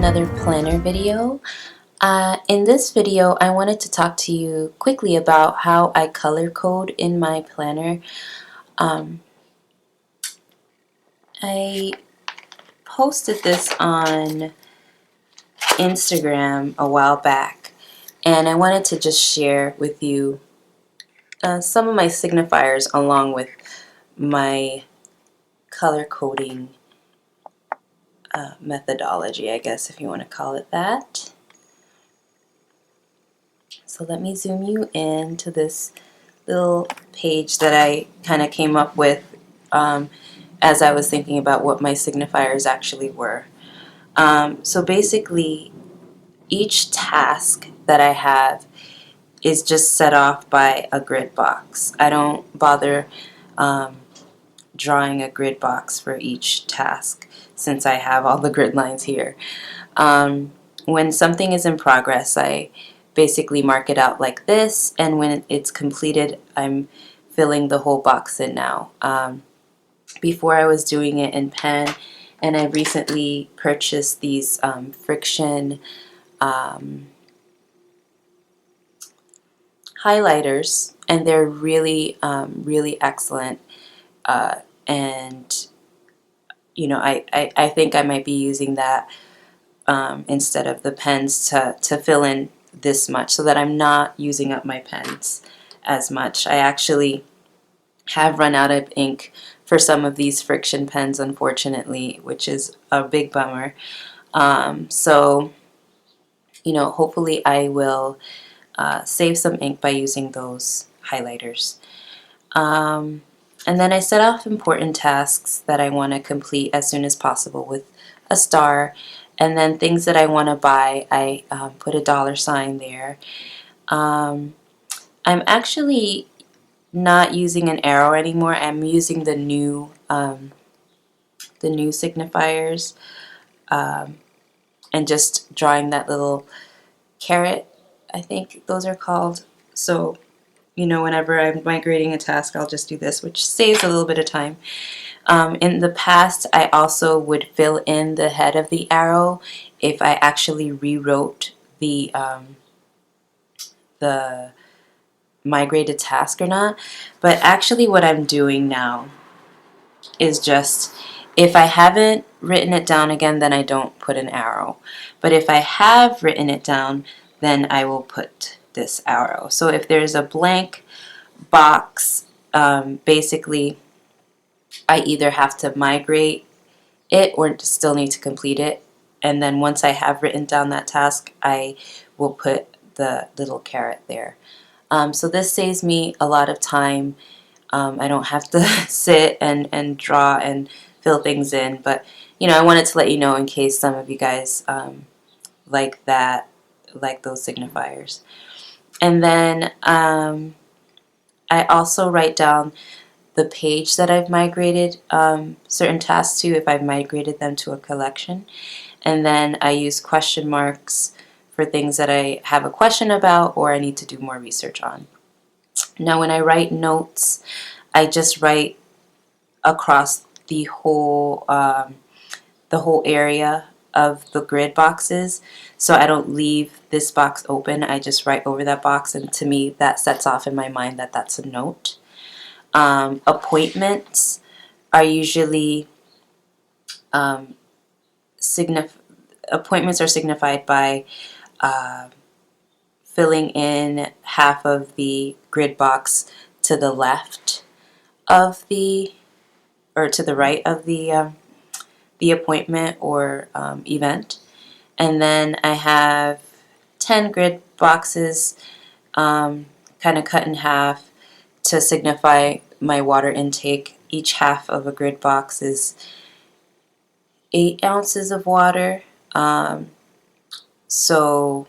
another planner video. In this video, I wanted to talk to you quickly about how I color code in my planner. I posted this on Instagram a while back, and I wanted to just share with you some of my signifiers along with my color coding methodology, I guess, if you want to call it that. So let me zoom you in to this little page that I kind of came up with as I was thinking about what my signifiers actually were. So basically, each task that I have is just set off by a grid box. I don't bother drawing a grid box for each task since I have all the grid lines here. When something is in progress, I basically mark it out like this, and when it's completed, I'm filling the whole box in now. Before I was doing it in pen, and I recently purchased these Frixion highlighters, and they're really, really excellent. And you know, I think I might be using that instead of the pens to fill in this much, so that I'm not using up my pens as much. I actually have run out of ink for some of these Frixion pens, unfortunately, which is a big bummer. So, you know, hopefully I will save some ink by using those highlighters. And then I set off important tasks that I want to complete as soon as possible with a star. And then things that I want to buy, I put a $sign there. I'm actually not using an arrow anymore. I'm using the new signifiers, and just drawing that little caret, I think those are called. So, you know, whenever I'm migrating a task, I'll just do this, which saves a little bit of time. In the past, I also would fill in the head of the arrow if I actually rewrote the migrated task or not. But actually what I'm doing now is just, if I haven't written it down again, then I don't put an arrow. But if I have written it down, then I will put this arrow. So if there's a blank box, basically I either have to migrate it or still need to complete it. And then once I have written down that task, I will put the little caret there. So this saves me a lot of time. I don't have to sit and draw and fill things in. But, you know, I wanted to let you know in case some of you guys like that, like those signifiers. And then I also write down the page that I've migrated certain tasks to, if I've migrated them to a collection. And then I use question marks for things that I have a question about or I need to do more research on. Now when I write notes, I just write across the whole area of the grid boxes, so I don't leave this box open. I just write over that box, and to me that sets off in my mind that that's a note. Appointments are usually appointments are signified by filling in half of the grid box to the left of the, or to the right of the appointment or event. And then I have 10 grid boxes kind of cut in half to signify my water intake. Each half of a grid box is 8 ounces of water. So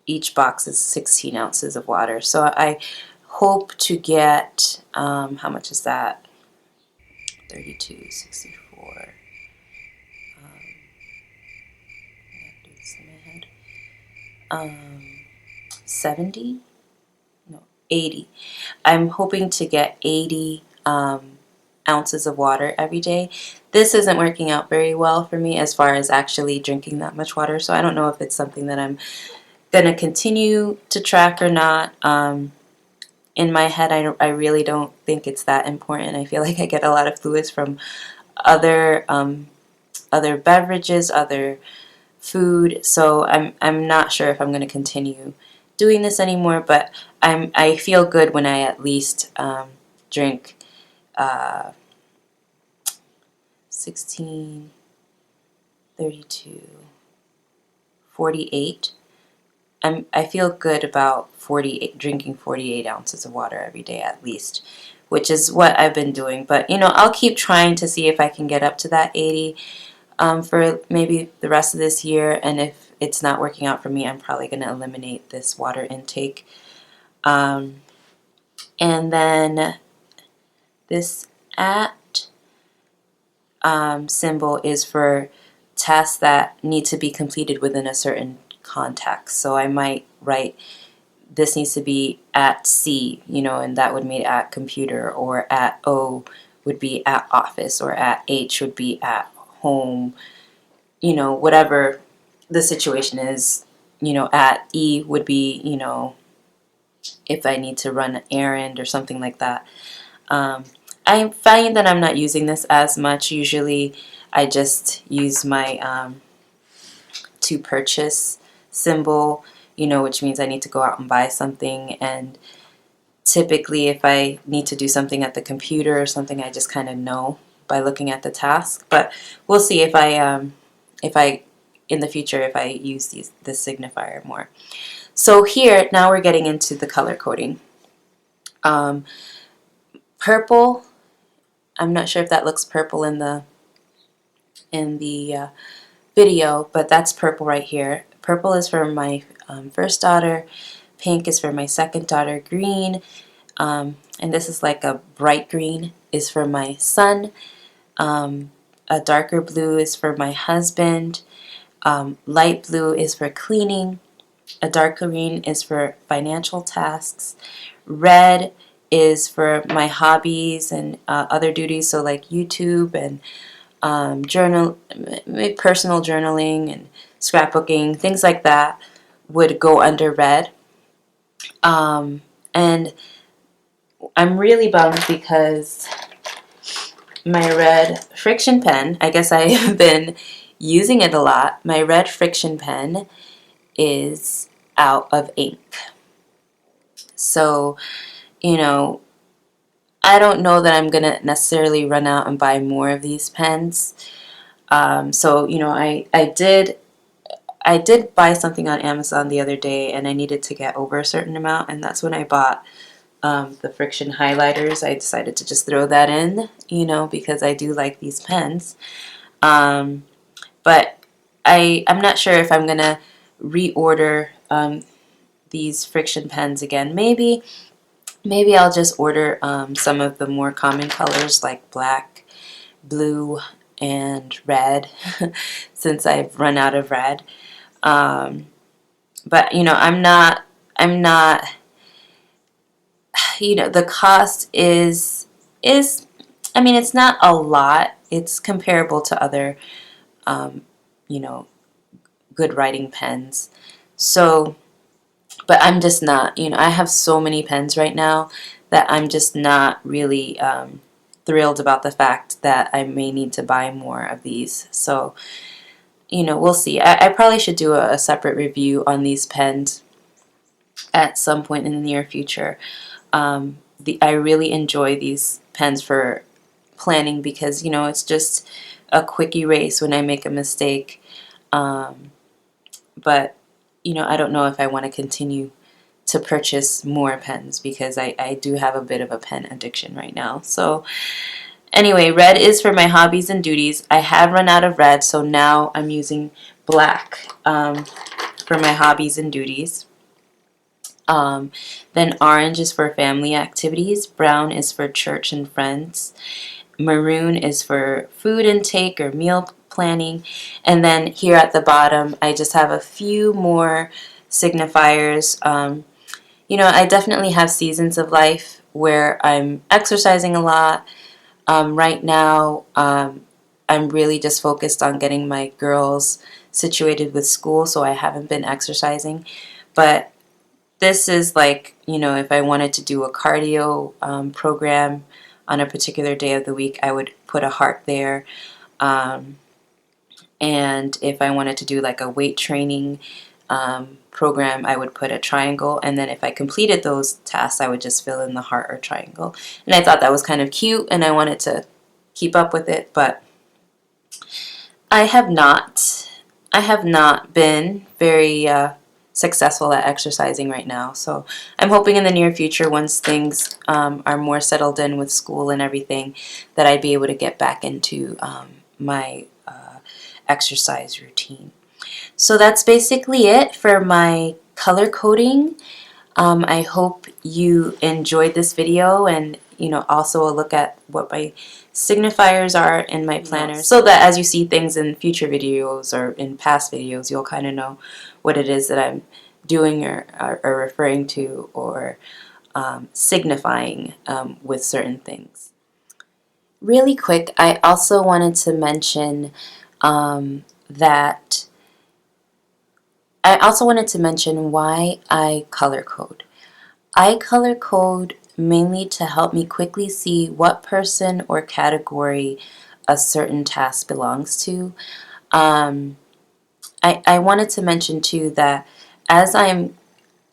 each box is 16 ounces of water. So I hope to get, how much is that? 32, 64. I do this in my head. 70? No, 80. I'm hoping to get 80 ounces of water every day. this isn't working out very well for me as far as actually drinking that much water. So I don't know if it's something that I'm going to continue to track or not. In my head, I really don't think it's that important. I feel like I get a lot of fluids from other other beverages, other food. So I'm not sure if I'm going to continue doing this anymore. But I feel good when I at least drink 16, 32, 48. I feel good about drinking 48 ounces of water every day at least, which is what I've been doing. But I'll keep trying to see if I can get up to that 80 for maybe the rest of this year. And if it's not working out for me, I'm probably going to eliminate this water intake. And then this at symbol is for tasks that need to be completed within a certain context. So I might write, this needs to be at C, and that would mean at computer, or at O would be at office, or at H would be at home, whatever the situation is. At E would be, if I need to run an errand or something like that. I find that I'm not using this as much. Usually I just use my to purchase symbol, which means I need to go out and buy something. And typically if I need to do something at the computer or something, I just kind of know by looking at the task. But we'll see if I in the future, if I use this signifier more. So here, now we're getting into the color coding. Purple, I'm not sure if that looks purple in the video, but that's purple right here. Purple is for my first daughter, pink is for my second daughter, green, and this is like a bright green, is for my son, a darker blue is for my husband, light blue is for cleaning, a dark green is for financial tasks, red is for my hobbies and other duties, so like YouTube and personal journaling and scrapbooking, things like that would go under red. And I'm really bummed because my red Frixion pen, I guess I have been using it a lot, my red Frixion pen is out of ink. So, I don't know that I'm going to necessarily run out and buy more of these pens. So, I did buy something on Amazon the other day, and I needed to get over a certain amount, and that's when I bought the Frixion highlighters. I decided to just throw that in, because I do like these pens. But I'm not sure if I'm going to reorder these Frixion pens again. Maybe I'll just order some of the more common colors like black, blue, and red since I've run out of red. But I'm not the cost is I mean, it's not a lot. It's comparable to other good writing pens. So, but I'm just not, I have so many pens right now that I'm just not really thrilled about the fact that I may need to buy more of these. So, we'll see. I probably should do a separate review on these pens at some point in the near future. I really enjoy these pens for planning because, it's just a quick erase when I make a mistake. But, I don't know if I want to continue to purchase more pens because I do have a bit of a pen addiction right now. So anyway, red is for my hobbies and duties. I have run out of red, so now I'm using black for my hobbies and duties. Then orange is for family activities. Brown is for church and friends. Maroon is for food intake or meal planning. And then here at the bottom, I just have a few more signifiers. I definitely have seasons of life where I'm exercising a lot. Right now, I'm really just focused on getting my girls situated with school, so I haven't been exercising. But this is like, you know, if I wanted to do a cardio program on a particular day of the week, I would put a heart there. Um, and if I wanted to do like a weight training program, I would put a triangle. And then if I completed those tasks, I would just fill in the heart or triangle. And I thought that was kind of cute, and I wanted to keep up with it, but I have not. I have not been very successful at exercising right now. So I'm hoping in the near future, once things are more settled in with school and everything, that I'd be able to get back into my exercise routine. So that's basically it for my color coding. I hope you enjoyed this video, and you know, also a look at what my signifiers are in my planners, so that as you see things in future videos or in past videos, you'll kind of know what it is that I'm doing or referring to or signifying with certain things. Really quick, I also wanted to mention that I also wanted to mention why I color code. I color code mainly to help me quickly see what person or category a certain task belongs to. Um, I wanted to mention too that as I'm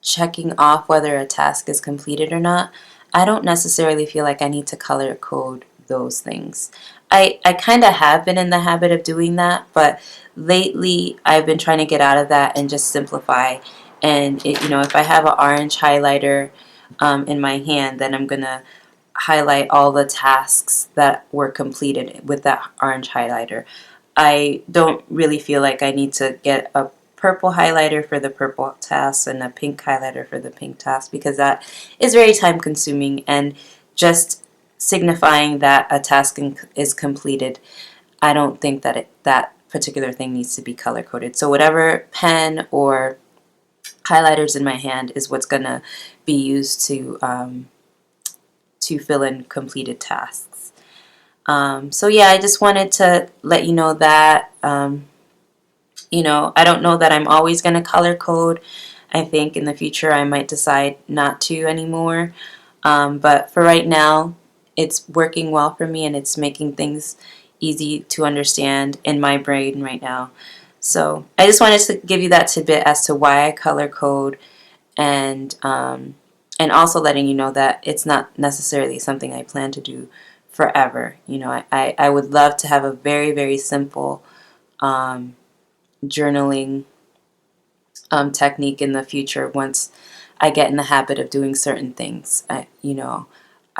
checking off whether a task is completed or not, I don't necessarily feel like I need to color code those things. I kind of have been in the habit of doing that, but lately I've been trying to get out of that and just simplify. And you know, if I have an orange highlighter in my hand, then I'm gonna highlight all the tasks that were completed with that orange highlighter. I don't really feel like I need to get a purple highlighter for the purple task and a pink highlighter for the pink task, because that is very time consuming, and just signifying that a task is completed, I don't think that that particular thing needs to be color coded. So whatever pen or highlighters in my hand is what's going to be used to fill in completed tasks. So yeah, I just wanted to let you know that you know, I don't know that I'm always going to color code. I think in the future I might decide not to anymore. But for right now, it's working well for me, and it's making things easy to understand in my brain right now. So I just wanted to give you that tidbit as to why I color code, and also letting you know that it's not necessarily something I plan to do forever. You know, I would love to have a very, very simple journaling technique in the future once I get in the habit of doing certain things.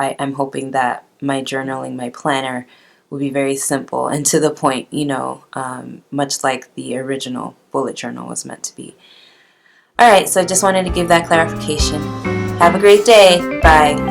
I'm hoping that my journaling, my planner, will be very simple and to the point, you know, much like the original bullet journal was meant to be. Alright, so I just wanted to give that clarification. Have a great day. Bye.